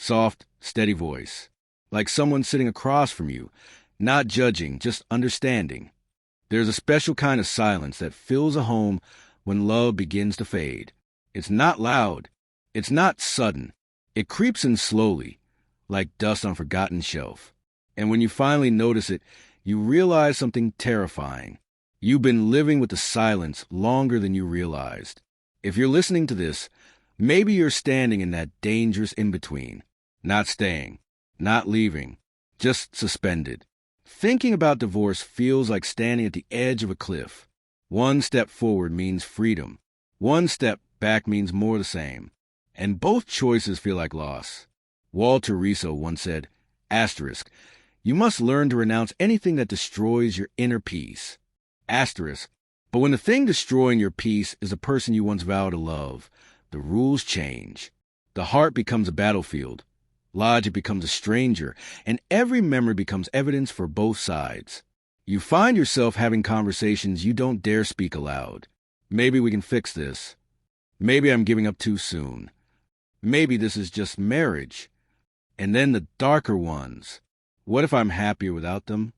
Soft, steady voice. Like someone sitting across from you, not judging, just understanding. There's a special kind of silence that fills a home when love begins to fade. It's not loud. It's not sudden. It creeps in slowly, like dust on a forgotten shelf. And when you finally notice it, you realize something terrifying. You've been living with the silence longer than you realized. If you're listening to this, maybe you're standing in that dangerous in-between. Not staying, not leaving, just suspended. Thinking about divorce feels like standing at the edge of a cliff. One step forward means freedom. One step back means more the same. And both choices feel like loss. Walter Riso once said, asterisk, you must learn to renounce anything that destroys your inner peace. Asterisk, but when the thing destroying your peace is a person you once vowed to love, the rules change. The heart becomes a battlefield. Logic becomes a stranger, and every memory becomes evidence for both sides. You find yourself having conversations you don't dare speak aloud. Maybe we can fix this. Maybe I'm giving up too soon. Maybe this is just marriage. And then the darker ones. What if I'm happier without them?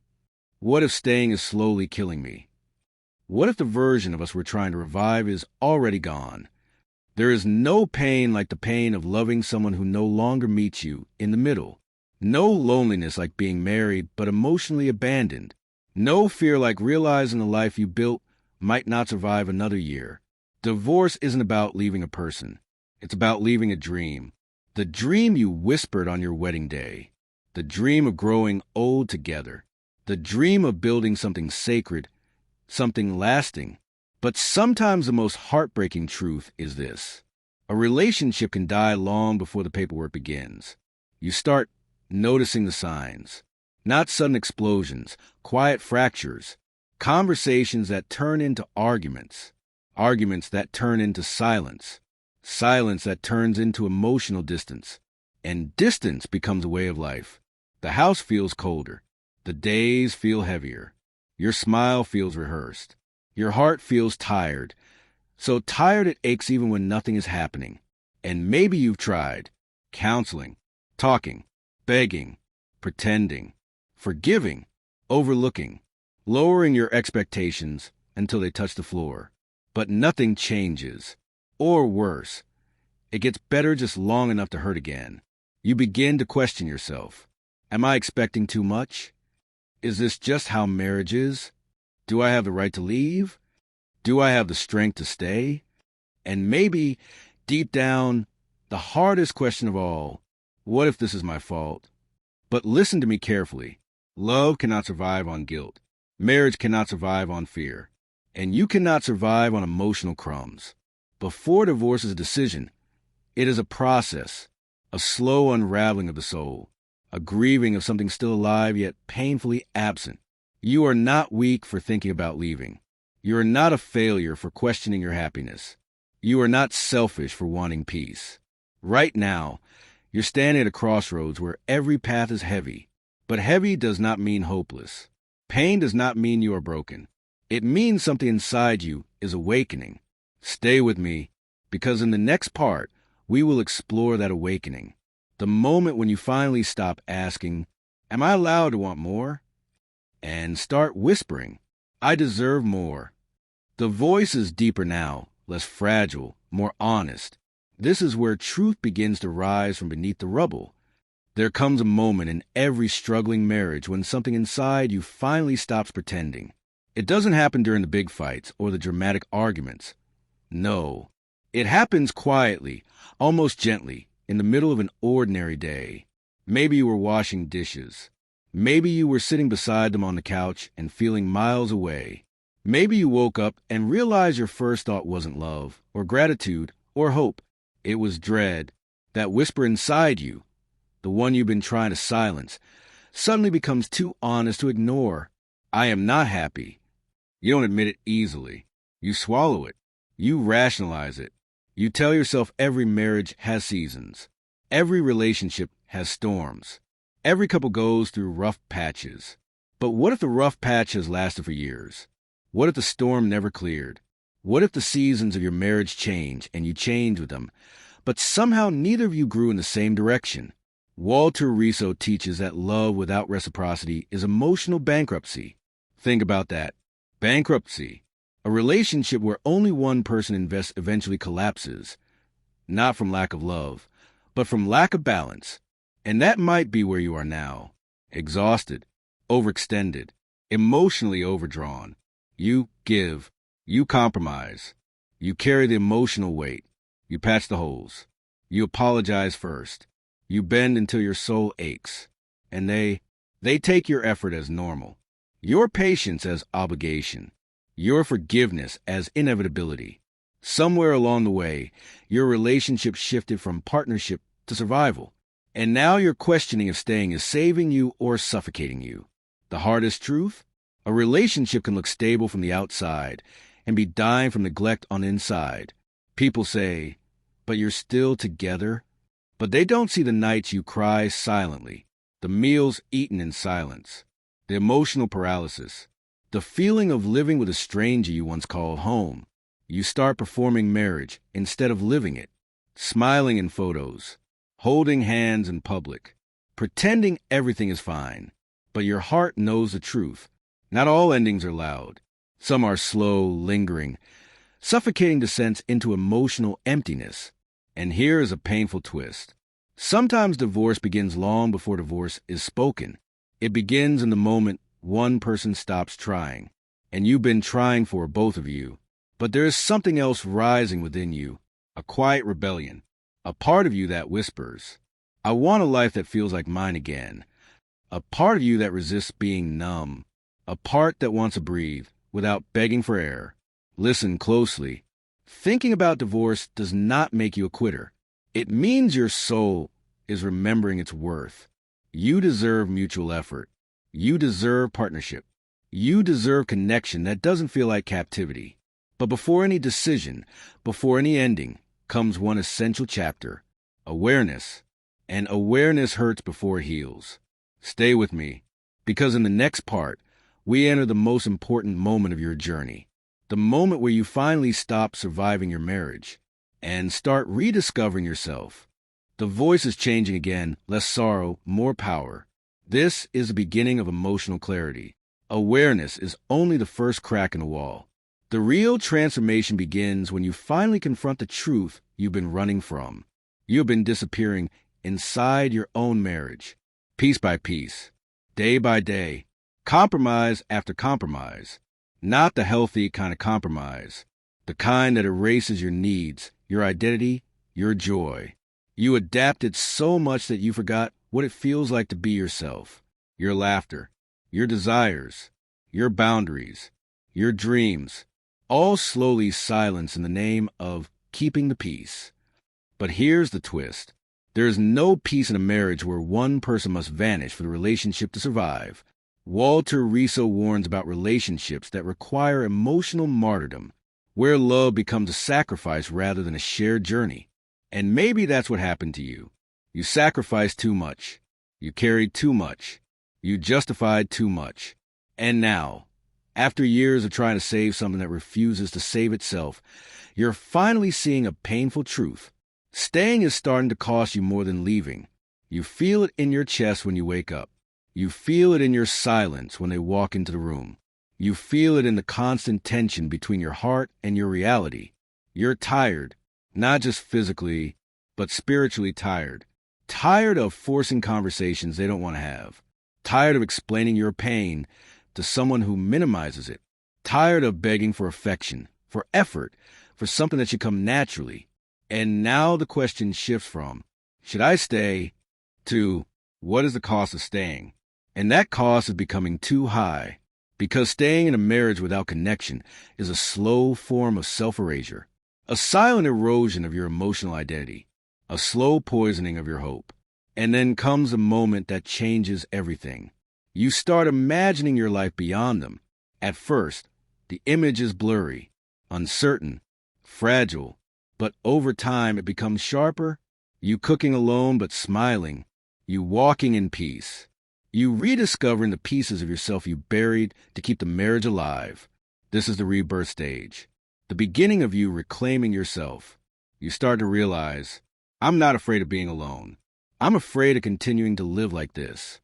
What if staying is slowly killing me? What if the version of us we're trying to revive is already gone? There is no pain like the pain of loving someone who no longer meets you in the middle. No loneliness like being married but emotionally abandoned. No fear like realizing the life you built might not survive another year. Divorce isn't about leaving a person. It's about leaving a dream. The dream you whispered on your wedding day. The dream of growing old together. The dream of building something sacred, something lasting. But sometimes the most heartbreaking truth is this. A relationship can die long before the paperwork begins. You start noticing the signs. Not sudden explosions, quiet fractures, conversations that turn into arguments, arguments that turn into silence, silence that turns into emotional distance, and distance becomes a way of life. The house feels colder. The days feel heavier. Your smile feels rehearsed. Your heart feels tired, so tired it aches even when nothing is happening. And maybe you've tried counseling, talking, begging, pretending, forgiving, overlooking, lowering your expectations until they touch the floor. But nothing changes. Or worse, it gets better just long enough to hurt again. You begin to question yourself. Am I expecting too much? Is this just how marriage is? Do I have the right to leave? Do I have the strength to stay? And maybe, deep down, the hardest question of all, what if this is my fault? But listen to me carefully. Love cannot survive on guilt. Marriage cannot survive on fear. And you cannot survive on emotional crumbs. Before divorce is a decision, it is a process, a slow unraveling of the soul, a grieving of something still alive yet painfully absent. You are not weak for thinking about leaving. You are not a failure for questioning your happiness. You are not selfish for wanting peace. Right now, you're standing at a crossroads where every path is heavy. But heavy does not mean hopeless. Pain does not mean you are broken. It means something inside you is awakening. Stay with me, because in the next part, we will explore that awakening. The moment when you finally stop asking, am I allowed to want more? And start whispering, I deserve more. The voice is deeper now, less fragile, more honest. This is where truth begins to rise from beneath the rubble. There comes a moment in every struggling marriage when something inside you finally stops pretending. It doesn't happen during the big fights or the dramatic arguments. No, it happens quietly, almost gently, in the middle of an ordinary day. Maybe you were washing dishes. Maybe you were sitting beside them on the couch and feeling miles away. Maybe you woke up and realized your first thought wasn't love, or gratitude, or hope. It was dread. That whisper inside you, the one you've been trying to silence, suddenly becomes too honest to ignore. I am not happy. You don't admit it easily. You swallow it. You rationalize it. You tell yourself every marriage has seasons. Every relationship has storms. Every couple goes through rough patches. But what if the rough patch has lasted for years? What if the storm never cleared? What if the seasons of your marriage change and you change with them, but somehow neither of you grew in the same direction? Walter Riso teaches that love without reciprocity is emotional bankruptcy. Think about that. Bankruptcy. A relationship where only one person invests eventually collapses, not from lack of love, but from lack of balance. And that might be where you are now. Exhausted, overextended, emotionally overdrawn. You give. You compromise. You carry the emotional weight. You patch the holes. You apologize first. You bend until your soul aches. And they take your effort as normal. Your patience as obligation. Your forgiveness as inevitability. Somewhere along the way, your relationship shifted from partnership to survival. And now you're questioning if staying is saving you or suffocating you. The hardest truth? A relationship can look stable from the outside and be dying from neglect on the inside. People say, but you're still together? But they don't see the nights you cry silently, the meals eaten in silence, the emotional paralysis, the feeling of living with a stranger you once called home. You start performing marriage instead of living it, smiling in photos, holding hands in public, pretending everything is fine. But your heart knows the truth. Not all endings are loud. Some are slow, lingering, suffocating descents into emotional emptiness. And here is a painful twist. Sometimes divorce begins long before divorce is spoken. It begins in the moment one person stops trying, and you've been trying for both of you. But there is something else rising within you, a quiet rebellion, a part of you that whispers, I want a life that feels like mine again. A part of you that resists being numb, a part that wants to breathe without begging for air. Listen closely. Thinking about divorce does not make you a quitter. It means your soul is remembering its worth. You deserve mutual effort. You deserve partnership. You deserve connection that doesn't feel like captivity. But before any decision, before any ending, comes one essential chapter, awareness. And awareness hurts before it heals. Stay with me, because in the next part, we enter the most important moment of your journey, the moment where you finally stop surviving your marriage and start rediscovering yourself. The voice is changing again, less sorrow, more power. This is the beginning of emotional clarity. Awareness is only the first crack in the wall. The real transformation begins when you finally confront the truth you've been running from. You've been disappearing inside your own marriage, piece by piece, day by day, compromise after compromise. Not the healthy kind of compromise, the kind that erases your needs, your identity, your joy. You adapted so much that you forgot what it feels like to be yourself, your laughter, your desires, your boundaries, your dreams, all slowly silenced in the name of keeping the peace. But here's the twist. There is no peace in a marriage where one person must vanish for the relationship to survive. Walter Riso warns about relationships that require emotional martyrdom, where love becomes a sacrifice rather than a shared journey. And maybe that's what happened to you. You sacrificed too much. You carried too much. You justified too much. And now, after years of trying to save something that refuses to save itself, you're finally seeing a painful truth. Staying is starting to cost you more than leaving. You feel it in your chest when you wake up. You feel it in your silence when they walk into the room. You feel it in the constant tension between your heart and your reality. You're tired, not just physically, but spiritually tired. Tired of forcing conversations they don't want to have. Tired of explaining your pain to someone who minimizes it. Tired of begging for affection, for effort, for something that should come naturally. And now the question shifts from, should I stay, to, what is the cost of staying? And that cost is becoming too high, because staying in a marriage without connection is a slow form of self-erasure, a silent erosion of your emotional identity, a slow poisoning of your hope. And then comes a moment that changes everything. You start imagining your life beyond them. At first, the image is blurry, uncertain, fragile, but over time it becomes sharper. You cooking alone but smiling, you walking in peace. You rediscovering the pieces of yourself you buried to keep the marriage alive. This is the rebirth stage, the beginning of you reclaiming yourself. You start to realize, I'm not afraid of being alone. I'm afraid of continuing to live like this.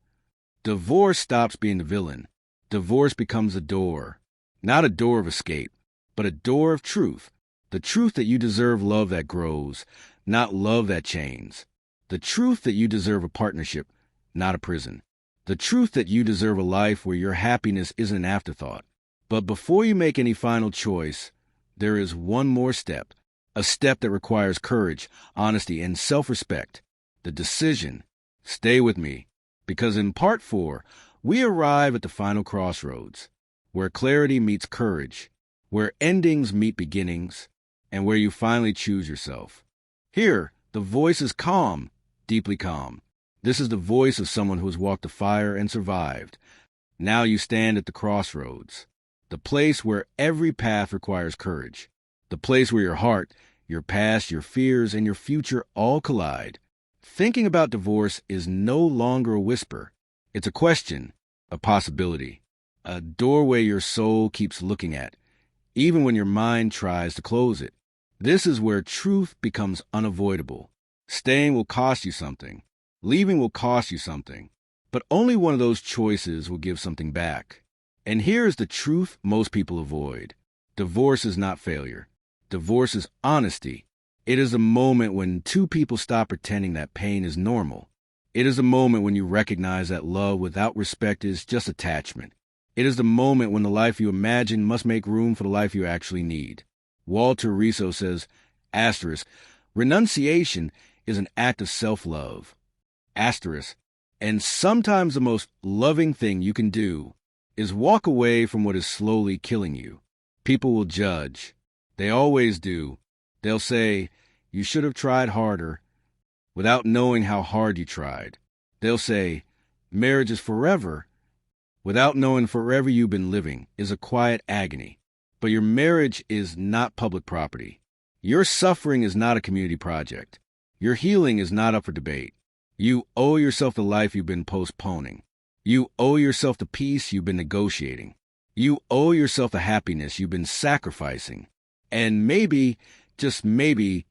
Divorce stops being the villain. Divorce becomes a door. Not a door of escape, but a door of truth. The truth that you deserve love that grows, not love that chains. The truth that you deserve a partnership, not a prison. The truth that you deserve a life where your happiness isn't an afterthought. But before you make any final choice, there is one more step. A step that requires courage, honesty, and self-respect. The decision. Stay with me, because in part 4, we arrive at the final crossroads, where clarity meets courage, where endings meet beginnings, and where you finally choose yourself. Here, the voice is calm, deeply calm. This is the voice of someone who has walked the fire and survived. Now you stand at the crossroads, the place where every path requires courage, the place where your heart, your past, your fears, and your future all collide. Thinking about divorce is no longer a whisper. It's a question, a possibility, a doorway your soul keeps looking at, even when your mind tries to close it. This is where truth becomes unavoidable. Staying will cost you something. Leaving will cost you something. But only one of those choices will give something back. And here's the truth most people avoid. Divorce is not failure. Divorce is honesty. It is a moment when two people stop pretending that pain is normal. It is a moment when you recognize that love without respect is just attachment. It is the moment when the life you imagine must make room for the life you actually need. Walter Riso says, asterisk, renunciation is an act of self-love. Asterisk, and sometimes the most loving thing you can do is walk away from what is slowly killing you. People will judge. They always do. They'll say, you should have tried harder, without knowing how hard you tried. They'll say, marriage is forever, without knowing forever you've been living is a quiet agony. But your marriage is not public property. Your suffering is not a community project. Your healing is not up for debate. You owe yourself the life you've been postponing. You owe yourself the peace you've been negotiating. You owe yourself the happiness you've been sacrificing. And maybe, just maybe,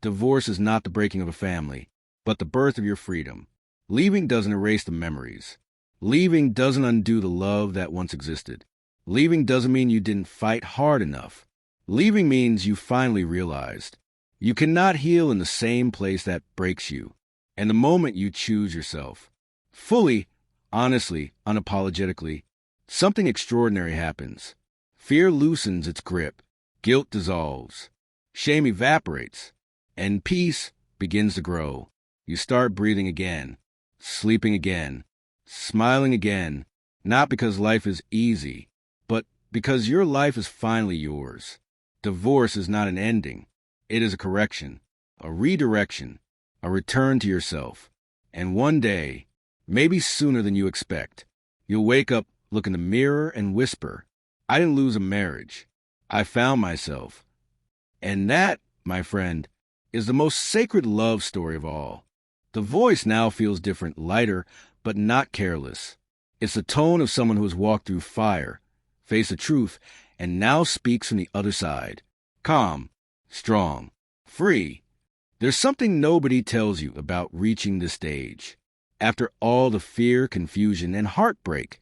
divorce is not the breaking of a family, but the birth of your freedom. Leaving doesn't erase the memories. Leaving doesn't undo the love that once existed. Leaving doesn't mean you didn't fight hard enough. Leaving means you finally realized you cannot heal in the same place that breaks you. And the moment you choose yourself, fully, honestly, unapologetically, something extraordinary happens. Fear loosens its grip. Guilt dissolves. Shame evaporates. And peace begins to grow. You start breathing again, sleeping again, smiling again, not because life is easy, but because your life is finally yours. Divorce is not an ending. It is a correction, a redirection, a return to yourself. And one day, maybe sooner than you expect, you'll wake up, look in the mirror, and whisper, I didn't lose a marriage. I found myself. And that, my friend, is the most sacred love story of all. The voice now feels different, lighter, but not careless. It's the tone of someone who has walked through fire, faced the truth, and now speaks from the other side. Calm, strong, free. There's something nobody tells you about reaching this stage. After all the fear, confusion, and heartbreak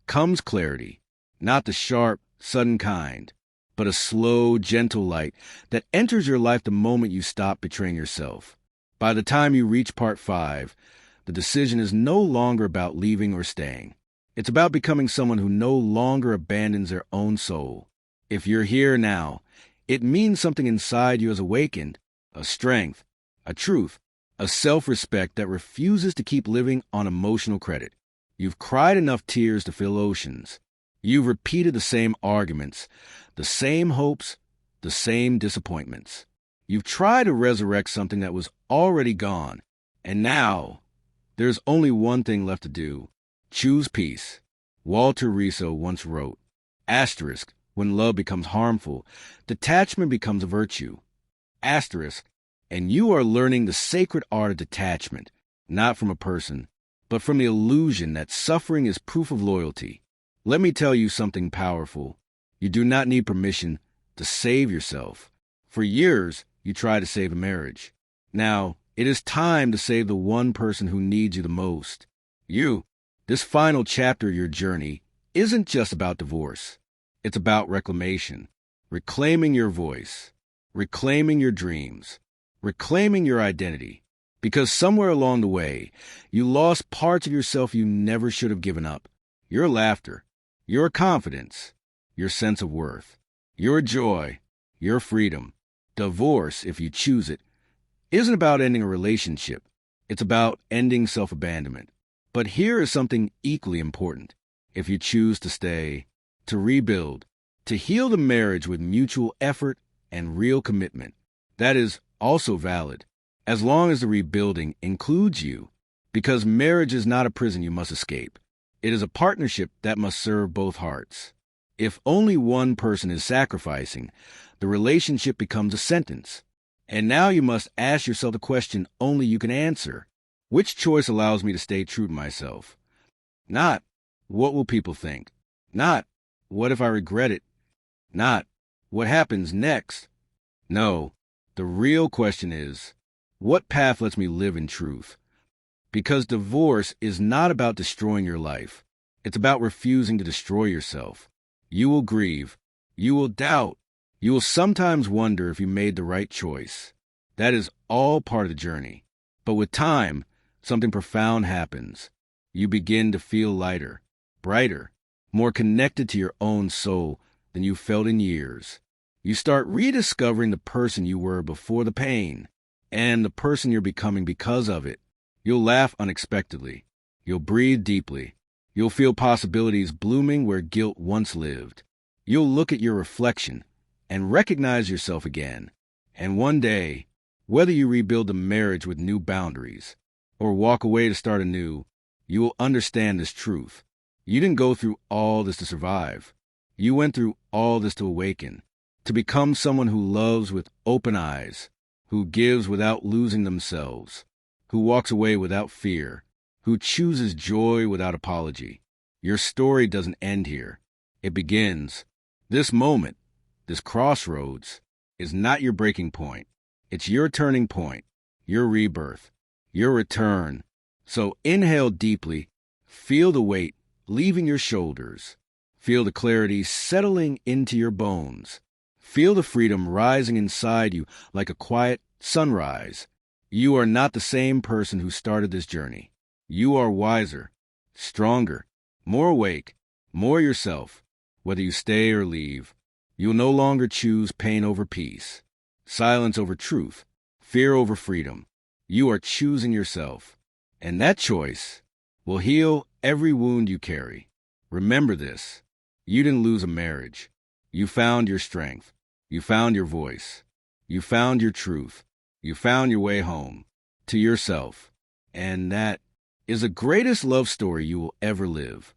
comes clarity, not the sharp, sudden kind, but a slow, gentle light that enters your life the moment you stop betraying yourself. By the time you reach part 5, the decision is no longer about leaving or staying. It's about becoming someone who no longer abandons their own soul. If you're here now, it means something inside you has awakened, a strength, a truth, a self-respect that refuses to keep living on emotional credit. You've cried enough tears to fill oceans. You've repeated the same arguments, the same hopes, the same disappointments. You've tried to resurrect something that was already gone. And now, there's only one thing left to do. Choose peace. Walter Riso once wrote, asterisk, when love becomes harmful, detachment becomes a virtue. Asterisk, and you are learning the sacred art of detachment, not from a person, but from the illusion that suffering is proof of loyalty. Let me tell you something powerful. You do not need permission to save yourself. For years, you tried to save a marriage. Now, It is time to save the one person who needs you the most. You. This final chapter of your journey isn't just about divorce. It's about reclamation. Reclaiming your voice. Reclaiming your dreams. Reclaiming your identity. Because somewhere along the way, you lost parts of yourself you never should have given up. Your laughter, your confidence, your sense of worth, your joy, your freedom. Divorce, if you choose it, isn't about ending a relationship. It's about ending self-abandonment. But here is something equally important. If you choose to stay, to rebuild, to heal the marriage with mutual effort and real commitment, that is also valid, as long as the rebuilding includes you, because marriage is not a prison you must escape. It is a partnership that must serve both hearts. If only one person is sacrificing, the relationship becomes a sentence. And now you must ask yourself the question only you can answer. Which choice allows me to stay true to myself? Not, what will people think? Not, what if I regret it? Not, what happens next? No, the real question is, what path lets me live in truth? Because divorce is not about destroying your life. It's about refusing to destroy yourself. You will grieve. You will doubt. You will sometimes wonder if you made the right choice. That is all part of the journey. But with time, something profound happens. You begin to feel lighter, brighter, more connected to your own soul than you felt in years. You start rediscovering the person you were before the pain, and the person you're becoming because of it. You'll laugh unexpectedly. You'll breathe deeply. You'll feel possibilities blooming where guilt once lived. You'll look at your reflection and recognize yourself again. And one day, whether you rebuild the marriage with new boundaries or walk away to start anew, you will understand this truth. You didn't go through all this to survive. You went through all this to awaken, to become someone who loves with open eyes, who gives without losing themselves, who walks away without fear, who chooses joy without apology. Your story doesn't end here. It begins. This moment, this crossroads, is not your breaking point. It's your turning point, your rebirth, your return. So inhale deeply, feel the weight leaving your shoulders, feel the clarity settling into your bones. Feel the freedom rising inside you like a quiet sunrise. You are not the same person who started this journey. You are wiser, stronger, more awake, more yourself. Whether you stay or leave, you'll no longer choose pain over peace, silence over truth, fear over freedom. You are choosing yourself. And that choice will heal every wound you carry. Remember this. You didn't lose a marriage. You found your strength. You found your voice. You found your truth. You found your way home to yourself. And that is the greatest love story you will ever live.